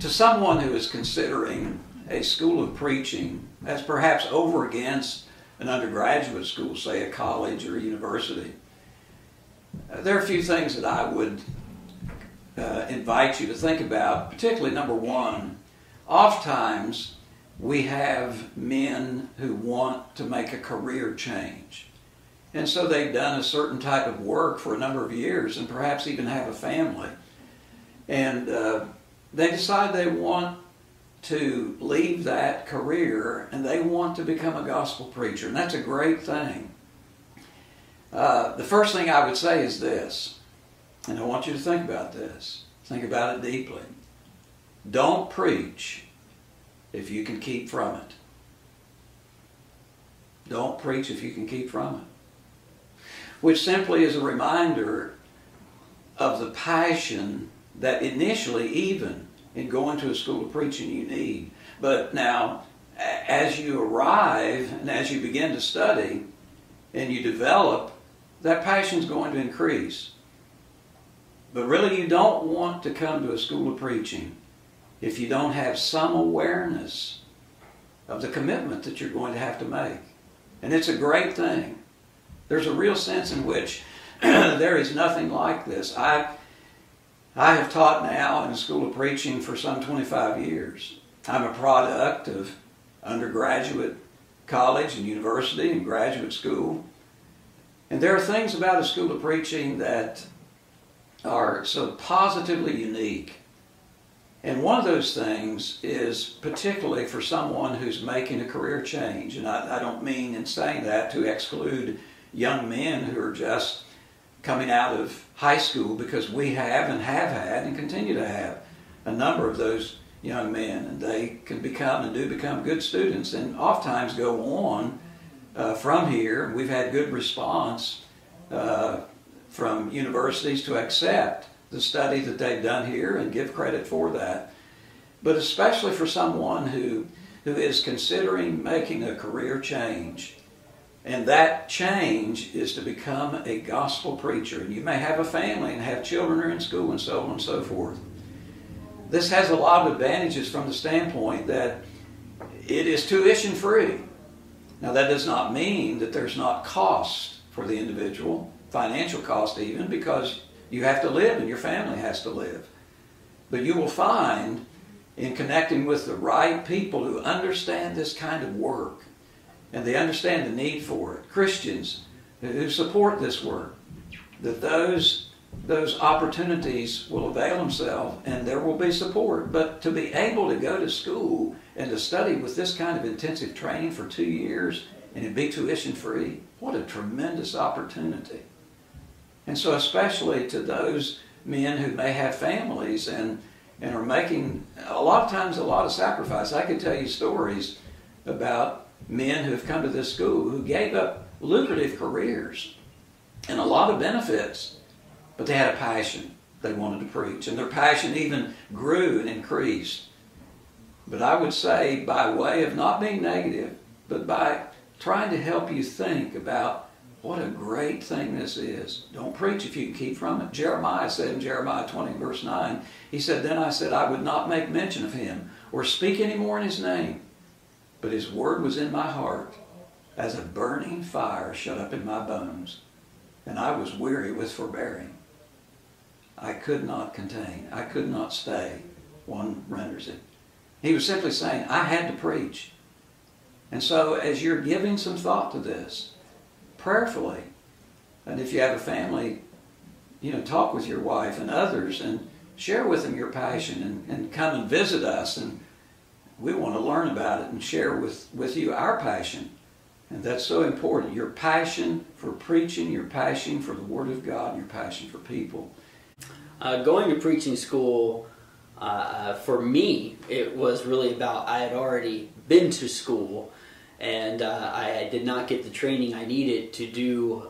To someone who is considering a school of preaching as perhaps over against an undergraduate school, say a college or a university, there are a few things that I would invite you to think about, particularly number one. Oftentimes we have men who want to make a career change. And so they've done a certain type of work for a number of years and perhaps even have a family. And they decide they want to leave that career and they want to become a gospel preacher. And that's a great thing. The first thing I would say is this, and I want you to think about this. Think about it deeply. Don't preach if you can keep from it. Don't preach if you can keep from it. Which simply is a reminder of the passion that initially, even in going to a school of preaching, you need. But now, as you arrive and as you begin to study and you develop, that passion is going to increase. But really, you don't want to come to a school of preaching if you don't have some awareness of the commitment that you're going to have to make. And it's a great thing. There's a real sense in which there is nothing like this. I have taught now in a school of preaching for some 25 years. I'm a product of undergraduate college and university and graduate school. And there are things about a school of preaching that are so positively unique. And one of those things is particularly for someone who's making a career change. And I don't mean in saying that to exclude young men who are just coming out of high school, because we have and have had and continue to have a number of those young men. And they can become and do become good students and oftentimes go on from here. We've had good response from universities to accept the study that they've done here and give credit for that. But especially for someone who is considering making a career change, and that change is to become a gospel preacher. And you may have a family and have children who are in school and so on and so forth. This has a lot of advantages from the standpoint that it is tuition free. Now that does not mean that there's not cost for the individual, financial cost even, because you have to live and your family has to live. But you will find in connecting with the right people who understand this kind of work, and they understand the need for it, Christians who support this work, that those opportunities will avail themselves and there will be support. But to be able to go to school and to study with this kind of intensive training for 2 years and it be tuition free, what a tremendous opportunity. And so especially to those men who may have families and are making a lot of times a lot of sacrifice. I could tell you stories about men who have come to this school who gave up lucrative careers and a lot of benefits, but they had a passion. They wanted to preach, and their passion even grew and increased. But I would say, by way of not being negative, but by trying to help you think about what a great thing this is. Don't preach if you can keep from it. Jeremiah said in Jeremiah 20 verse 9, he said, "Then I said, I would not make mention of him or speak any more in his name. But his word was in my heart as a burning fire shut up in my bones. And I was weary with forbearing. I could not contain. I could not stay," one renders it. He was simply saying, I had to preach. And so as you're giving some thought to this, prayerfully, and if you have a family, talk with your wife and others and share with them your passion and come and visit us, and we want to learn about it and share with you our passion. And that's so important. Your passion for preaching, your passion for the Word of God, and your passion for people. Going to preaching school, for me, it was really about, I had already been to school, and I did not get the training I needed to do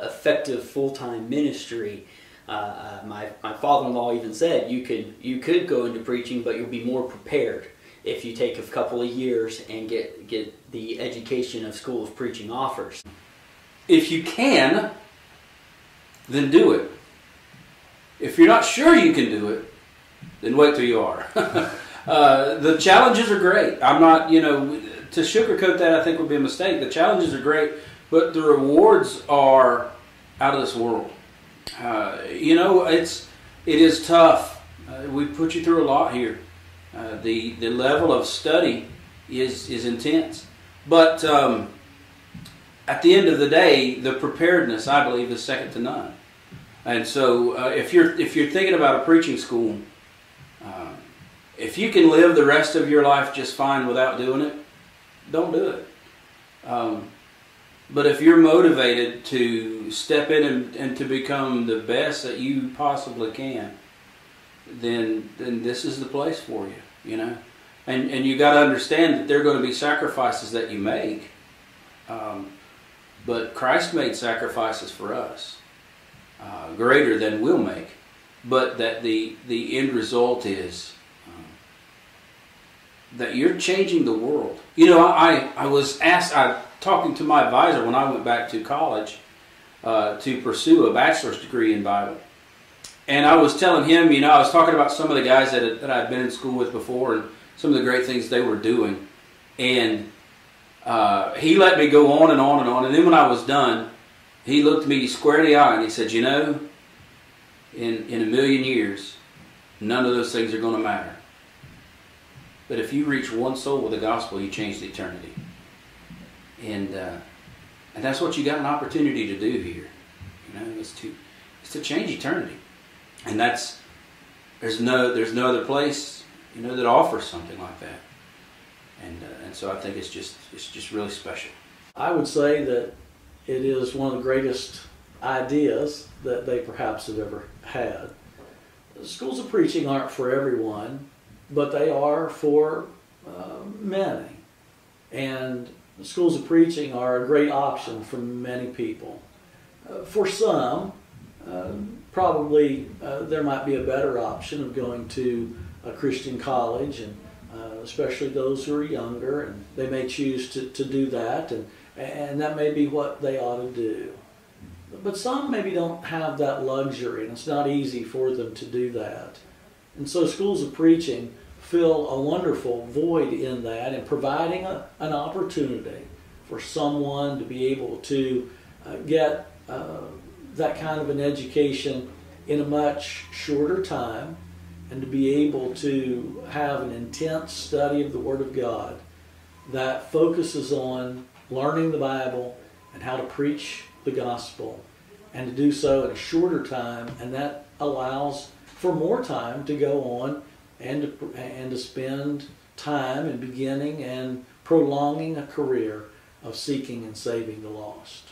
effective full-time ministry. My father-in-law even said, you could go into preaching, but you'll be more prepared if you take a couple of years and get the education of School of Preaching offers. If you can, then do it. If you're not sure you can do it, then wait till you are. The challenges are great. I'm not, to sugarcoat that I think would be a mistake. The challenges are great, but the rewards are out of this world. It is tough. We put you through a lot here. The level of study is intense, but at the end of the day, the preparedness, I believe, is second to none. And so, if you're thinking about a preaching school, if you can live the rest of your life just fine without doing it, don't do it. But if you're motivated to step in and to become the best that you possibly can, then this is the place for you, And you got to understand that there are going to be sacrifices that you make. But Christ made sacrifices for us, greater than we'll make. But that the end result is that you're changing the world. I was talking to my advisor when I went back to college to pursue a bachelor's degree in Bible. And I was telling him, I was talking about some of the guys that I'd been in school with before and some of the great things they were doing. And he let me go on and on and on. And then when I was done, he looked me square in the eye and he said, in a million years, none of those things are going to matter. But if you reach one soul with the gospel, you change the eternity. And that's what you got an opportunity to do here. It's to change eternity. And there's no other place, that offers something like that. And so I think it's just really special. I would say that it is one of the greatest ideas that they perhaps have ever had. The schools of preaching aren't for everyone, but they are for many. And the schools of preaching are a great option for many people. For some, probably there might be a better option of going to a Christian college, and especially those who are younger, and they may choose to do that, and that may be what they ought to do. But some maybe don't have that luxury, and it's not easy for them to do that. And so schools of preaching fill a wonderful void in that, and providing an opportunity for someone to be able to get that kind of an education in a much shorter time, and to be able to have an intense study of the Word of God that focuses on learning the Bible and how to preach the gospel, and to do so in a shorter time, and that allows for more time to go on and to spend time in beginning and prolonging a career of seeking and saving the lost.